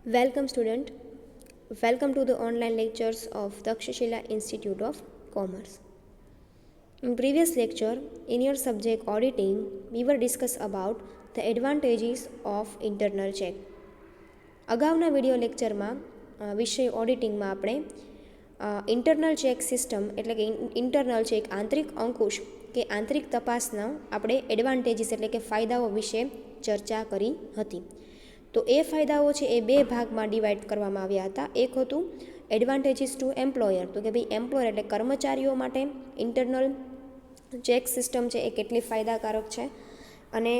Welcome, student. Welcome to the online lectures of Takshashila Institute of Commerce. In previous lecture, in your subject auditing, we were discuss about the advantages of internal check. અગાઉના video લેક્ચરમાં વિષય ઓડિટિંગમાં આપણે internal check system એટલે કે internal check આંતરિક અંકુશ કે આંતરિક તપાસના આપણે એડવાન્ટેજીસ એટલે કે ફાયદાઓ વિશે ચર્ચા કરી હતી. તો એ ફાયદાઓ છે એ બે ભાગમાં ડિવાઈડ કરવામાં આવ્યા હતા. એક હતું એડવાન્ટેજીસ ટુ એમ્પ્લોયર, તો કે ભાઈ એમ્પ્લોયર એટલે કર્મચારીઓ માટે ઇન્ટરનલ ચેક સિસ્ટમ છે એ કેટલી ફાયદાકારક છે, અને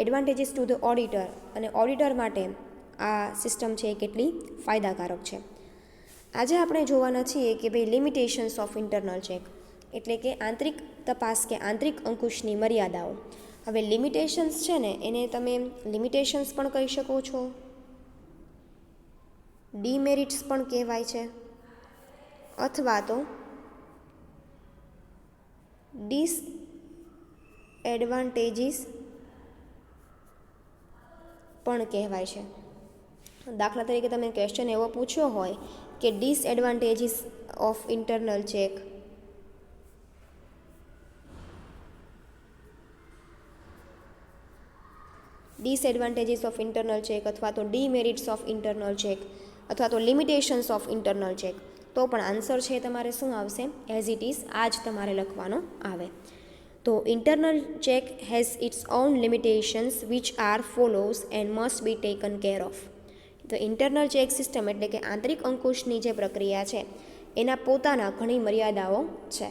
એડવાન્ટેજીસ ટુ ધ ઓડિટર અને ઓડિટર માટે આ સિસ્ટમ છે એ કેટલી ફાયદાકારક છે. આજે આપણે જોવાના છીએ કે ભાઈ લિમિટેશન્સ ઓફ ઇન્ટરનલ ચેક એટલે કે આંતરિક તપાસ કે આંતરિક અંકુશની મર્યાદાઓ. હવે લિમિટેશન્સ છે ને એને તમે લિમિટેશન્સ પણ કહી શકો છો, ડીમેરિટ્સ પણ કહેવાય છે, અથવા તો ડિસએડવાન્ટેજીસ પણ કહેવાય છે. દાખલા તરીકે તમે ક્વેશ્ચન એવો પૂછ્યો હોય કે disadvantages of internal check, disadvantages of internal check અથવા તો ડીમેરિટ્સ ઓફ ઇન્ટરનલ ચેક અથવા તો લિમિટેશન્સ ઓફ ઇન્ટરનલ ચેક, તો પણ આન્સર છે તમારે શું આવશે? એઝ ઇટ ઇઝ આ જ તમારે લખવાનો આવે. તો internal check has it's on limitations which are follows and must be taken care of. તો ઇન્ટરનલ ચેક સિસ્ટમ એટલે કે આંતરિક અંકુશની જે પ્રક્રિયા છે એના પોતાના ઘણી મર્યાદાઓ છે.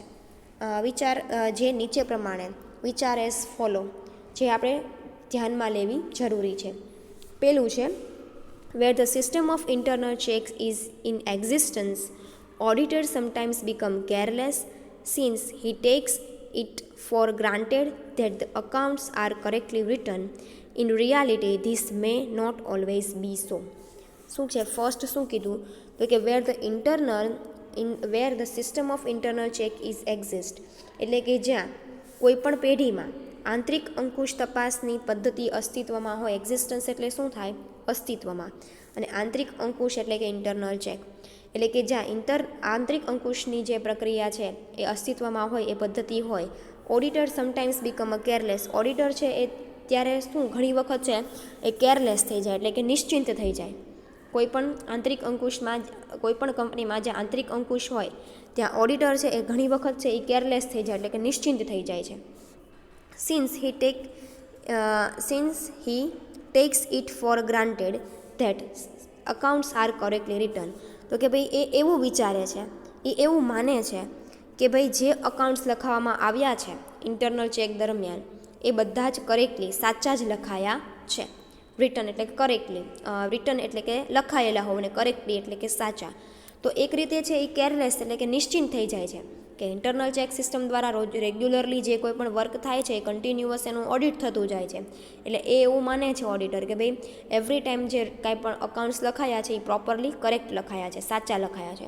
વિચાર જે નીચે પ્રમાણે વિચાર એઝ ફોલો, જે આપણે ધ્યાનમાં લેવી જરૂરી છે. પહેલું છે where the system of internal checks is in existence, auditors sometimes become careless since he takes it for granted that the accounts are correctly written. In reality, this may not always be so. શું છે? First શું કીધું? તો કે where the system of internal check is exist એટલે કે જ્યાં કોઈ પણ પેઢીમાં આંતરિક અંકુશ તપાસની પદ્ધતિ અસ્તિત્વમાં હોય. એક્ઝિસ્ટન્સ એટલે શું થાય? અસ્તિત્વમાં. અને આંતરિક અંકુશ એટલે કે ઇન્ટરનલ ચેક એટલે કે જ્યાં આંતરિક અંકુશની જે પ્રક્રિયા છે એ અસ્તિત્વમાં હોય, એ પદ્ધતિ હોય. Auditor sometimes become a careless, auditor છે એ ત્યારે શું ઘણી વખત છે એ કેરલેસ થઈ જાય એટલે કે નિશ્ચિંત થઈ જાય. કોઈ પણ આંતરિક અંકુશમાં, કોઈ પણ કંપનીમાં જે આંતરિક અંકુશ હોય ત્યાં ઓડિટર છે એ ઘણી વખત છે એ કેરલેસ થઈ જાય એટલે કે નિશ્ચિંત થઈ જાય છે. Since he takes it for granted that accounts are correctly written, તો કે ભાઈ એ એવું વિચારે છે, એ એવું માને છે કે ભાઈ જે અકાઉન્ટ્સ લખાવવામાં આવ્યા છે ઇન્ટરનલ ચેક દરમિયાન એ બધા જ કરેક્ટલી સાચા જ લખાયા છે. રિટન એટલે કે કરેક્ટલી, રિટન એટલે કે લખાયેલા હોવ, ને કરેક્ટલી એટલે કે સાચા. તો એક રીતે છે એ કેરલેસ એટલે કે નિશ્ચિંત થઈ જાય છે કે ઇન્ટરનલ ચેક સિસ્ટમ દ્વારા રેગ્યુલરલી જે કોઈ પણ વર્ક થાય છે એ કન્ટિન્યુઅસ એનું ઓડિટ થતું જાય છે. એટલે એ એવું માને છે ઓડિટર કે ભાઈ એવરી ટાઈમ જે કાંઈ પણ અકાઉન્ટ્સ લખાયા છે એ પ્રોપરલી કરેક્ટ લખાયા છે, સાચા લખાયા છે.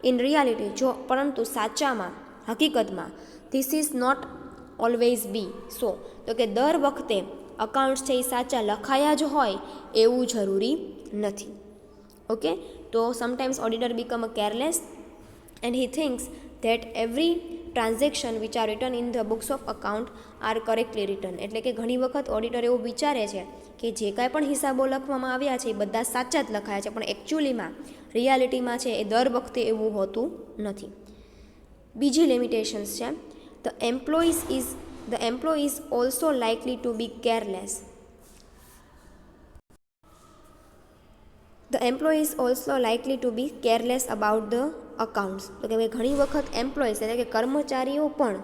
ઇન રિયાલિટી, જો પરંતુ સાચામાં, હકીકતમાં, this is not always be so, તો કે દર વખતે અકાઉન્ટ્સ છે એ સાચા લખાયા જ હોય એવું જરૂરી નથી. ઓકે, તો sometimes auditor become a careless and he thinks that every transaction which are written in the books of account are correctly written. એટલે કે ઘણી વખત ઓડિટર એવું વિચારે છે કે જે કાંઈ પણ હિસાબો લખવામાં આવ્યા છે એ બધા સાચા જ લખાયા છે, પણ એકચ્યુઅલીમાં રિયાલિટીમાં છે એ દર વખતે એવું હોતું નથી. બીજી લિમિટેશન્સ છે the employee is also likely to be careless. The employee is also likely to be careless about the accounts. તો કે ભાઈ ઘણી વખત એમ્પ્લોઈઝ એટલે કે કર્મચારીઓ પણ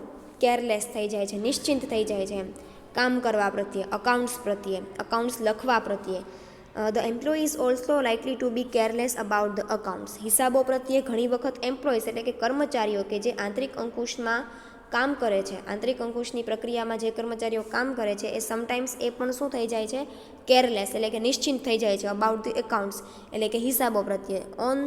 કેરલેસ થઈ જાય છે, નિશ્ચિંત થઈ જાય છે કામ કરવા પ્રત્યે, અકાઉન્ટ્સ લખવા પ્રત્યે. The employee is also likely to be careless about the accounts. હિસાબો પ્રત્યે ઘણી વખત એમ્પ્લોઈઝ એટલે કે કર્મચારીઓ કે જે આંતરિક અંકુશમાં કામ કરે છે, આંતરિક અંકુશની પ્રક્રિયામાં જે કર્મચારીઓ કામ કરે છે એ સમટાઈમ્સ એ પણ શું થઈ જાય છે? કેરલેસ એટલે કે નિશ્ચિંત થઈ જાય છે અબાઉટ ધી એકાઉન્ટ્સ એટલે કે હિસાબો પ્રત્યે. ઓન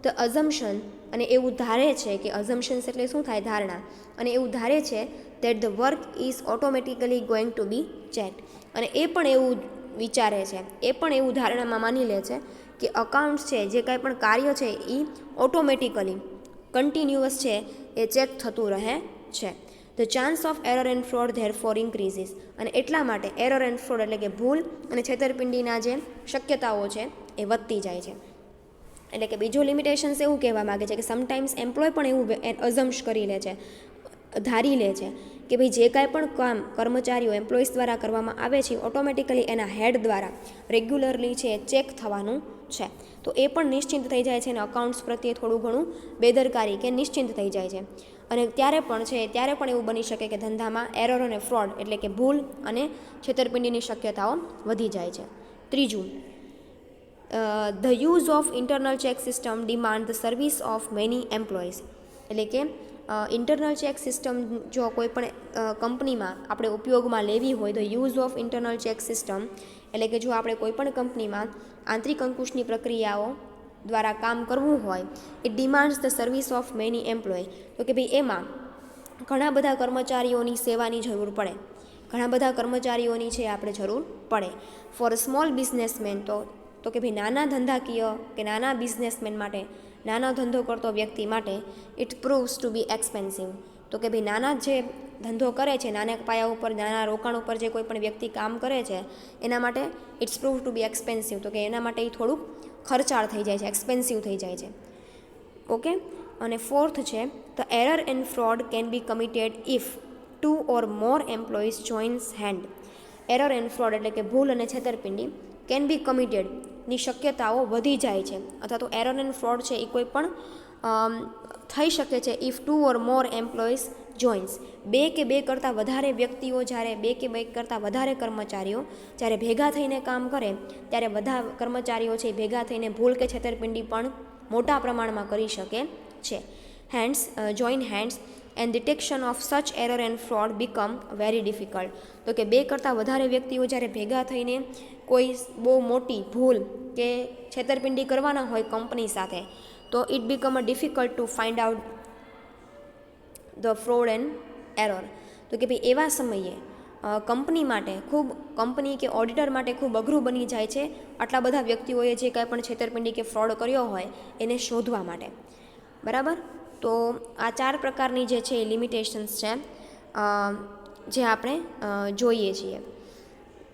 ધ અઝમ્પશન, અને એવું ધારે છે કે અઝમ્પશન્સ એટલે શું થાય? ધારણા. અને એવું ધારે છે that the work is automatically going to be checked, અને એ પણ એવું વિચારે છે, એ પણ એવું ધારણામાં માની લે છે કે અકાઉન્ટ્સ છે, જે કાંઈ પણ કાર્ય છે એ ઓટોમેટિકલી કન્ટિન્યુઅસ છે એ ચેક થતું રહે છે. The chance of error and fraud there four increases, અને એટલા માટે એરર એન્ડ ફ્રોડ એટલે કે ભૂલ અને છેતરપિંડીના જે શક્યતાઓ છે એ વધતી જાય છે. એટલે કે બીજું લિમિટેશન્સ એવું કહેવા માગે છે કે સમટાઈમ્સ એમ્પ્લોય પણ એવું અઝમ્સ કરી લે છે, ધારી લે છે કે ભાઈ જે કાંઈ પણ કામ કર્મચારીઓ એમ્પ્લોઈઝ દ્વારા કરવામાં આવે છે ઓટોમેટિકલી એના હેડ દ્વારા રેગ્યુલરલી છે ચેક થવાનું છે. તો એ પણ નિશ્ચિંત થઈ જાય છે અને અકાઉન્ટ્સ પ્રત્યે થોડું ઘણું બેદરકારી કે નિશ્ચિંત થઈ જાય છે. અને ત્યારે પણ એવું બની શકે કે ધંધામાં એરર અને ફ્રોડ એટલે કે ભૂલ અને છેતરપિંડીની શક્યતાઓ વધી જાય છે. ત્રીજું, the use of internal check system demand the service of many employees, એટલે કે ઇન્ટરનલ ચેક સિસ્ટમ જો કોઈ પણ કંપનીમાં આપણે ઉપયોગમાં લેવી હોય, the use of internal check system એટલે કે જો આપણે કોઈ પણ કંપનીમાં આંતરિક અંકુશની પ્રક્રિયાઓ દ્વારા કામ કરવું હોય, it demands the service of many employ, તો કે ભાઈ એમાં ઘણા બધા કર્મચારીઓની સેવાની જરૂર પડે, ઘણા બધા કર્મચારીઓની છે આપણે જરૂર પડે. ફોર સ્મોલ બિઝનેસમેન તો કે ભાઈ નાના ધંધાકીય કે નાના બિઝનેસમેન માટે, નાનો ધંધો કરતો વ્યક્તિ માટે ઇટ પ્રૂવ્સ ટુ બી એક્સપેન્સિવ, તો કે ભાઈ નાના જે ધંધો કરે છે, નાના પાયા ઉપર નાના રોકાણ ઉપર જે કોઈ પણ વ્યક્તિ કામ કરે છે એના માટે it's prove to be expensive, તો કે એના માટે એ થોડુંક ખર્ચાળ થઈ જાય છે, એક્સપેન્સિવ થઈ જાય છે. ઓકે. અને ફોર્થ છે the error and fraud can be committed if 2 or more employees joins hand. Error and fraud એટલે કે ભૂલ અને છેતરપિંડી કેન બી કમિટેડ ની શક્યતાઓ વધી જાય છે, અથવા તો એરર એન્ડ ફ્રોડ છે એ કોઈ પણ થઈ શકે છે ઇફ 2 or more employees જોઈન્સ, બે કે બે કરતાં વધારે વ્યક્તિઓ જ્યારે બે કે બે કરતાં વધારે કર્મચારીઓ જ્યારે ભેગા થઈને કામ કરે ત્યારે બધા કર્મચારીઓ છે ભેગા થઈને ભૂલ કે છેતરપિંડી પણ મોટા પ્રમાણમાં કરી શકે છે. Hands join hands and detection of સચ error and fraud become very difficult, તો કે બે કરતાં વધારે વ્યક્તિઓ જ્યારે ભેગા થઈને કોઈ બહુ મોટી ભૂલ કે છેતરપિંડી કરવાના હોય કંપની સાથે, તો it become a difficult to find out the fraud and error, તો કે ભાઈ એવા સમયે કંપની કે ઓડિટર માટે ખૂબ અઘરું બની જાય છે આટલા બધા વ્યક્તિઓએ જે કાંઈ પણ છેતરપિંડી કે ફ્રોડ કર્યો હોય એને શોધવા માટે. બરાબર. તો આ 4 પ્રકારની જે છે એ લિમિટેશન્સ છે જે આપણે જોઈએ છીએ.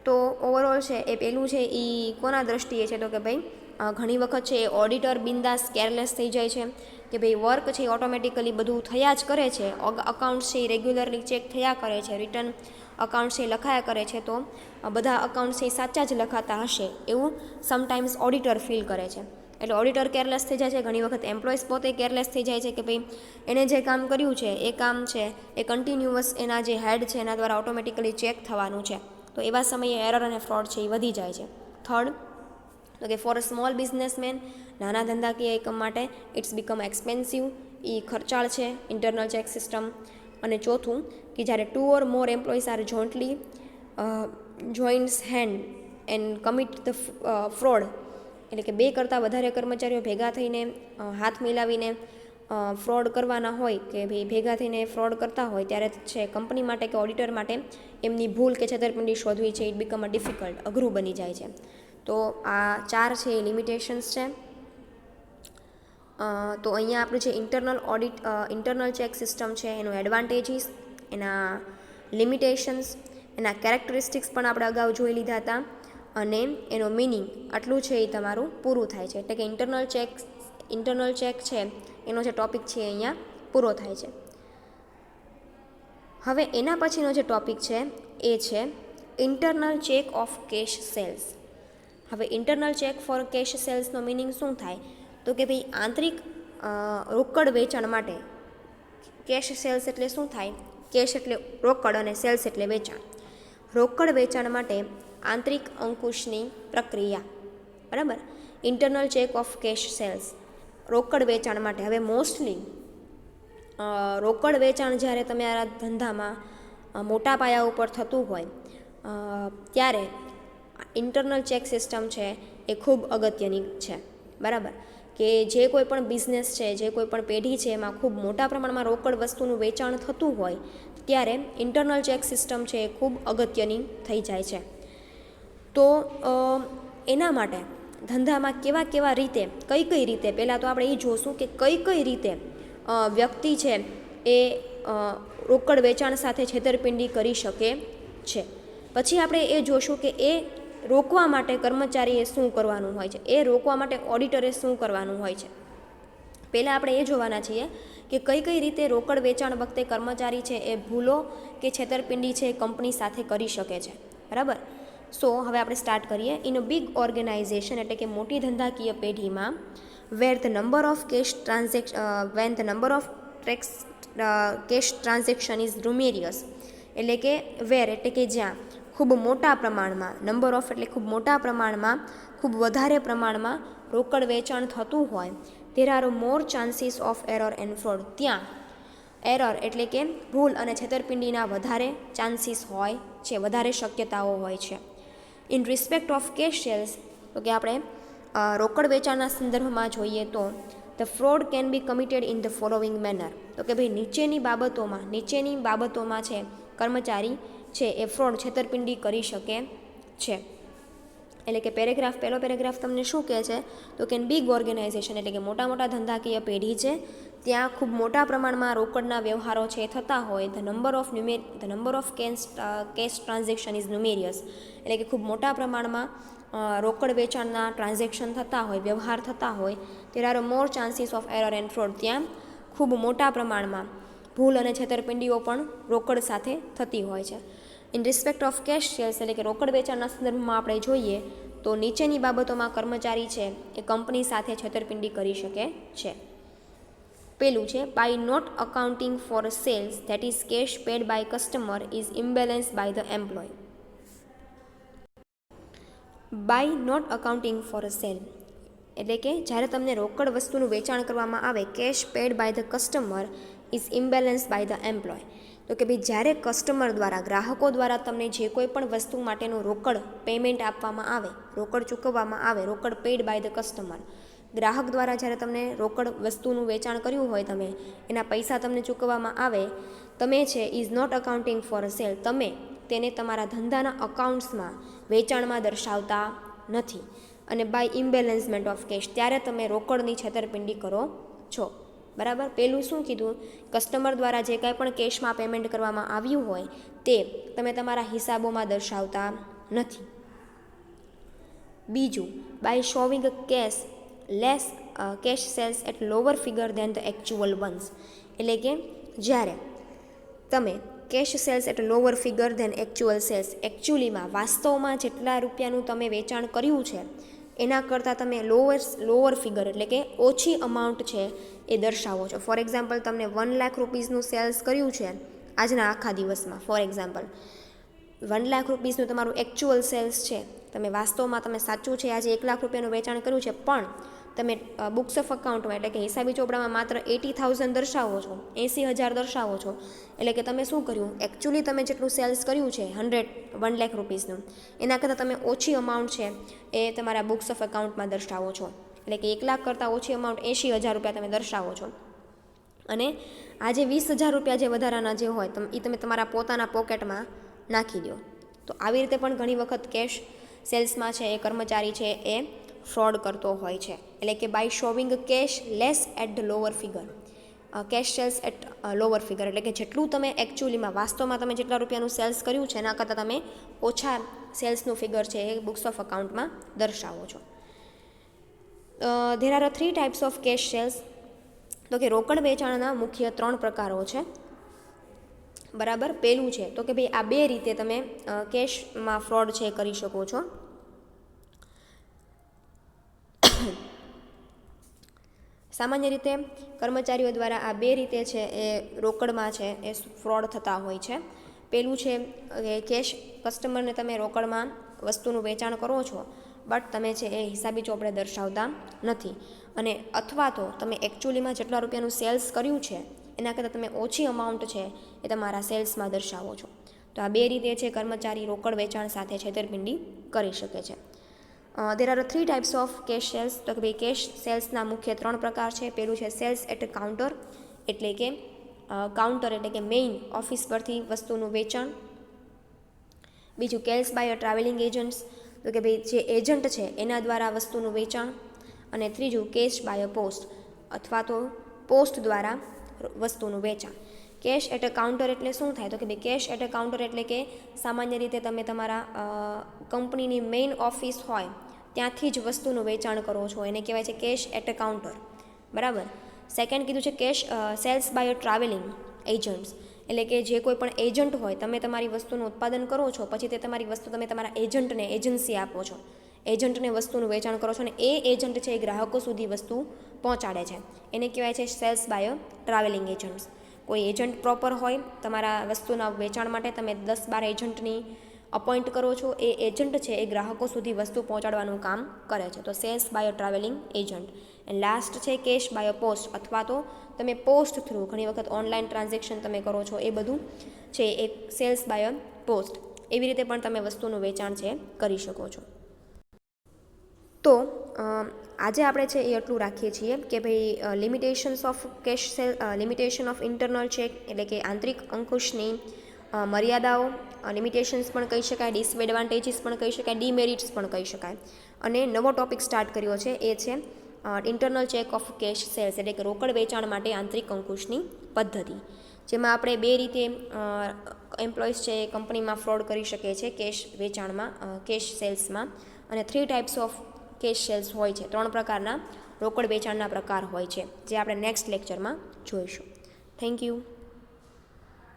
તો ઓવરઓલ છે એ પહેલું છે એ કોના દ્રષ્ટિએ છે, તો કે ભાઈ ઘણી વખત છે એ ઓડિટર બિંદાસ કેરલેસ થઈ જાય છે કે ભાઈ વર્ક છે એ ઓટોમેટિકલી બધું થયા જ કરે છે, અકાઉન્ટ્સ છે એ રેગ્યુલરલી ચેક થયા કરે છે, રિટર્ન અકાઉન્ટ્સ એ લખાયા કરે છે, તો બધા અકાઉન્ટ્સ એ સાચા જ લખાતા હશે એવું સમટાઈમ્સ ઓડિટર ફીલ કરે છે. એટલે ઓડિટર કેરલેસ થઈ જાય છે. ઘણી વખત એમ્પ્લોઈઝ પોતે કેરલેસ થઈ જાય છે કે ભાઈ એને જે કામ કર્યું છે એ કામ છે એ કન્ટિન્યુઅસ એના જે હેડ છે એના દ્વારા ઓટોમેટિકલી ચેક થવાનું છે, તો એવા સમયે એરર અને ફ્રોડ છે એ વધી જાય છે. થર્ડ, તો કે ફોર અ સ્મોલ બિઝનેસમેન, નાના ધંધાકીય એકમ માટે ઇટ્સ બીકમ એક્સપેન્સિવ, એ ખર્ચાળ છે ઇન્ટરનલ ચેક સિસ્ટમ. અને ચોથું કે જ્યારે 2 or more employees are jointly joints hand and commit the fraud, એટલે કે બે કરતાં વધારે કર્મચારીઓ ભેગા થઈને હાથ મિલાવીને ફ્રોડ કરવાના હોય કે ભાઈ ભેગા થઈને ફ્રોડ કરતા હોય ત્યારે છે કંપની માટે કે ઓડિટર માટે એમની ભૂલ કે છેતરપિંડી શોધવી છે ઇટ બીકમ અ ડિફિકલ્ટ, અઘરું બની જાય છે. તો આ 4 છે એ લિમિટેશન્સ છે. તો અહીંયા આપણું જે ઇન્ટરનલ ચેક સિસ્ટમ છે એનું એડવાન્ટેજીસ, એના લિમિટેશન્સ, એના કેરેક્ટરિસ્ટિક્સ પણ આપણે અગાઉ જોઈ લીધા હતા, અને એનો મિનિંગ આટલું છે એ તમારું પૂરું થાય છે. એટલે કે ઇન્ટરનલ ચેક છે એનો જે ટોપિક છે અહીંયા પૂરો થાય છે. હવે એના પછીનો જે ટોપિક છે એ છે internal check of cash sales. હવે ઇન્ટરનલ ચેક ફોર કેશ સેલ્સનો મિનિંગ શું થાય, તો કે ભાઈ આંતરિક રોકડ વેચાણ માટે, કેશ સેલ્સ એટલે શું થાય, કેશ એટલે રોકડ અને સેલ્સ એટલે વેચાણ. રોકડ વેચાણ માટે આંતરિક અંકુશની પ્રક્રિયા, બરાબર. Internal check of cash sales રોકડ વેચાણ માટે. હવે મોસ્ટલી રોકડ વેચાણ જ્યારે તમારા ધંધામાં મોટા પાયા ઉપર થતું હોય ત્યારે ઇન્ટરનલ ચેક સિસ્ટમ છે એ ખૂબ અગત્યની છે, બરાબર. કે જે કોઈ પણ બિઝનેસ છે, જે કોઈ પણ પેઢી છે એમાં ખૂબ મોટા પ્રમાણમાં રોકડ વસ્તુનું વેચાણ થતું હોય ત્યારે ઇન્ટરનલ ચેક સિસ્ટમ છે એ ખૂબ અગત્યની થઈ જાય છે. તો એના માટે ધંધામાં કેવા કેવા રીતે કઈ રીતે પહેલાં તો આપણે એ જોશું કે કઈ રીતે વ્યક્તિ છે એ રોકડ વેચાણ સાથે છેતરપિંડી કરી શકે છે. પછી આપણે એ જોશું કે એ રોકવા માટે કર્મચારીએ શું કરવાનું હોય છે, એ રોકવા માટે ઓડિટરે શું કરવાનું હોય છે. પહેલાં આપણે એ જોવાના છીએ કે કઈ રીતે રોકડ વેચાણ વખતે કર્મચારી છે એ ભૂલો કે છેતરપિંડી છે એ કંપની સાથે કરી શકે છે. બરાબર. સો હવે આપણે સ્ટાર્ટ કરીએ. ઇન અ બિગ ઓર્ગેનાઇઝેશન એટલે કે મોટી ધંધાકીય પેઢીમાં where the number of cash transaction is numerous એટલે કે વેર એટલે કે જ્યાં ખૂબ મોટા પ્રમાણમાં, નંબર ઓફ એટલે ખૂબ મોટા પ્રમાણમાં, ખૂબ વધારે પ્રમાણમાં રોકડ વેચાણ થતું હોય, there are more chances of error and fraud. ત્યાં એરર એટલે કે ભૂલ અને છેતરપિંડીના વધારે ચાન્સીસ હોય છે, વધારે શક્યતાઓ હોય છે. In respect of cash sales તો કે આપણે રોકડ વેચાણના સંદર્ભમાં જોઈએ તો the fraud can be committed in the following manner તો કે ભાઈ નીચેની બાબતોમાં છે કર્મચારી છે એ ફ્રોડ છેતરપિંડી કરી શકે છે. એટલે કે પહેલો પેરેગ્રાફ તમને શું કહે છે તો કે બિગ ઓર્ગેનાઇઝેશન એટલે કે મોટા ધંધાકીય પેઢી છે ત્યાં ખૂબ મોટા પ્રમાણમાં રોકડના વ્યવહારો છે થતા હોય, the number of cash transaction is numerous એટલે કે ખૂબ મોટા પ્રમાણમાં રોકડ વેચાણના ટ્રાન્ઝેક્શન થતા હોય, વ્યવહાર થતા હોય, there are more chances of error and fraud. ત્યાં ખૂબ મોટા પ્રમાણમાં ભૂલ અને છેતરપિંડીઓ પણ રોકડ સાથે થતી હોય છે. In respect of cash sales એટલે કે રોકડ વેચાણના સંદર્ભમાં આપણે જોઈએ તો નીચેની બાબતોમાં કર્મચારી છે એ કંપની સાથે છેતરપિંડી કરી શકે છે. પેલું છે by not accounting for sales that is cash paid by customer is imbalance by the employ. By not accounting for a sale એટલે કે જ્યારે તમને રોકડ વસ્તુનું વેચાણ કરવામાં આવે, cash paid by the customer is imbalance by the employ તો કે ભાઈ જ્યારે કસ્ટમર દ્વારા, ગ્રાહકો દ્વારા તમને જે કોઈ પણ વસ્તુ માટેનું રોકડ પેમેન્ટ આપવામાં આવે, રોકડ ચૂકવવામાં આવે, રોકડ પેડ બાય ધ કસ્ટમર, ગ્રાહક દ્વારા જ્યારે તમને રોકડ વસ્તુનું વેચાણ કર્યું હોય, તમે એના પૈસા તમને ચૂકવવામાં આવે, તમે છે is not accounting for a sale, તમે તેને તમારા ધંધાના અકાઉન્ટ્સમાં વેચાણમાં દર્શાવતા નથી. અને બાય ઇમ્બેલેન્સમેન્ટ ઓફ કેશ ત્યારે તમે રોકડની છેતરપિંડી કરો છો. બરાબર. પેલું શું કીધું, કસ્ટમર દ્વારા જે કાંઈ પણ કેશમાં પેમેન્ટ કરવામાં આવ્યું હોય તે તમે તમારા હિસાબોમાં દર્શાવતા નથી. બીજું, by showing cash sales at lower figure than the actual ones એટલે કે જ્યારે તમે cash sales at lower figure than actual sales, એકચ્યુઅલીમાં વાસ્તવમાં જેટલા રૂપિયાનું તમે વેચાણ કર્યું છે એના કરતાં તમે લોઅર ફિગર એટલે કે ઓછી અમાઉન્ટ છે એ દર્શાવો છો. ફોર એક્ઝામ્પલ તમને 1 લાખ રૂપીસનું સેલ્સ કર્યું છે આજના આખા દિવસમાં, ફોર એક્ઝામ્પલ 1 લાખ રૂપીસનું તમારું એકચ્યુઅલ સેલ્સ છે, તમે વાસ્તવમાં તમે સાચું છે આજે 1 લાખ રૂપિયાનું વેચાણ કર્યું છે, પણ તમે બુક્સ ઓફ અકાઉન્ટમાં એટલે કે હિસાબી ચોપડામાં માત્ર 80,000 દર્શાવો છો, 80,000 દર્શાવો છો. એટલે કે તમે શું કર્યું, એકચ્યુઅલી તમે જેટલું સેલ્સ કર્યું છે 1 લાખ રૂપીસનું એના કરતાં તમે ઓછી અમાઉન્ટ છે એ તમારા બુક્સ ઓફ અકાઉન્ટમાં દર્શાવો છો. એટલે કે 1 લાખ કરતાં ઓછી અમાઉન્ટ 80,000 રૂપિયા તમે દર્શાવો છો. અને આજે 20,000 રૂપિયા જે વધારાના જે હોય એ તમે તમારા પોતાના પોકેટમાં નાખી દો. તો આવી રીતે પણ ઘણી વખત કેશ સેલ્સમાં છે એ કર્મચારી છે એ ફ્રોડ કરતો હોય છે. એટલે કે by showing cash less at the lower figure, cash sales at lower figure એટલે કે જેટલું તમે એકચ્યુઅલીમાં વાસ્તવમાં તમે જેટલા રૂપિયાનું સેલ્સ કર્યું છે એના કરતાં તમે ઓછા સેલ્સનું ફિગર છે એ બુક્સ ઓફ અકાઉન્ટમાં દર્શાવો છો. There are 3 types of cash sales તો કે રોકડ વેચાણના મુખ્ય 3 પ્રકારો છે. બરાબર. પેલું છે તો કે ભાઈ આ 2 રીતે તમે કેશમાં ફ્રોડ છે કરી શકો છો. સામાન્ય રીતે કર્મચારીઓ દ્વારા આ 2 રીતે છે એ રોકડમાં છે એ ફ્રોડ થતા હોય છે. પેલું છે કે કેશ કસ્ટમરને તમે રોકડમાં વસ્તુનું વેચાણ કરો છો બટ તમે છે એ હિસાબી ચોપડે દર્શાવતા નથી, અને અથવા તો તમે એકચ્યુઅલીમાં જેટલા રૂપિયાનું સેલ્સ કર્યું છે એના કરતાં તમે ઓછી અમાઉન્ટ છે એ તમારા સેલ્સમાં દર્શાવો છો. તો આ 2 રીતે છે કર્મચારી રોકડ વેચાણ સાથે છેતરપિંડી કરી શકે છે. there are 3 types of cash sales તો કે ભાઈ કેશ સેલ્સના મુખ્ય 3 પ્રકાર છે. પેલું છે સેલ્સ એટ કાઉન્ટર એટલે કે કાઉન્ટર એટલે કે મેઇન ઓફિસ પરથી વસ્તુનું વેચાણ. બીજું કેલ્સ બાય ટ્રાવેલિંગ એજન્ટ્સ તો કે ભાઈ જે એજન્ટ છે એના દ્વારા વસ્તુનું વેચાણ. અને ત્રીજું કેશ બાય પોસ્ટ અથવા તો પોસ્ટ દ્વારા વસ્તુનું વેચાણ. કેશ એટ અ કાઉન્ટર એટલે શું થાય? તો કે ભાઈ કેશ એટ અ કાઉન્ટર એટલે કે સામાન્ય રીતે તમે તમારા કંપનીની મેઇન ઓફિસ હોય ત્યાંથી જ વસ્તુનું વેચાણ કરો છો, એને કહેવાય છે કેશ એટ અ કાઉન્ટર, બરાબર. સેકન્ડ કીધું છે cash sales by travelling agents, એટલે કે જે કોઈ પણ એજન્ટ હોય, તમે તમારી વસ્તુનું ઉત્પાદન કરો છો, પછી તે તમારી વસ્તુ તમે તમારા એજન્ટને એજન્સી આપો છો, એજન્ટને વસ્તુનું વેચાણ કરો છો, અને એ એજન્ટ છે એ ગ્રાહકો સુધી વસ્તુ પહોંચાડે છે, એને કહેવાય છે સેલ્સ બાય ટ્રાવેલિંગ એજન્ટ્સ. કોઈ એજન્ટ પ્રોપર હોય, તમારા વસ્તુના વેચાણ માટે તમે 10-12 એજન્ટની અપોઇન્ટ કરો છો, એ એજન્ટ છે એ ગ્રાહકો સુધી વસ્તુ પહોંચાડવાનું કામ કરે છે, તો sales by travelling agent. And last છે કેશ બાય પોસ્ટ, અથવા તો તમે પોસ્ટ થ્રુ ઘણી વખત ઓનલાઈન ટ્રાન્ઝેક્શન તમે કરો છો, એ બધું છે એ સેલ્સ બાય પોસ્ટ. એવી રીતે પણ તમે વસ્તુનું વેચાણ છે કરી શકો છો. તો આજે આપણે છે એ એટલું રાખીએ છીએ કે ભાઈ limitations of cash sale, limitation of internal check એટલે કે આંતરિક અંકુશની મર્યાદાઓ, લિમિટેશન્સ પણ કહી શકાય, ડિસએડવાન્ટેજીસ પણ કહી શકાય, ડીમેરિટ્સ પણ કહી શકાય. અને નવો ટોપિક સ્ટાર્ટ કર્યો છે એ છે internal check of cash sales, એટલે કે રોકડ વેચાણ માટે આંતરિક અંકુશની પદ્ધતિ, જેમાં આપણે બે રીતે એમ્પ્લોઈઝ છે એ કંપનીમાં ફ્રોડ કરી શકે છે કેશ વેચાણમાં, કેશ સેલ્સમાં. અને 3 ટાઈપ્સ ઓફ કેશ સેલ્સ હોય છે, 3 પ્રકારના રોકડ વેચાણના પ્રકાર હોય છે, જે આપણે નેક્સ્ટ લેક્ચરમાં જોઈશું. Thank you.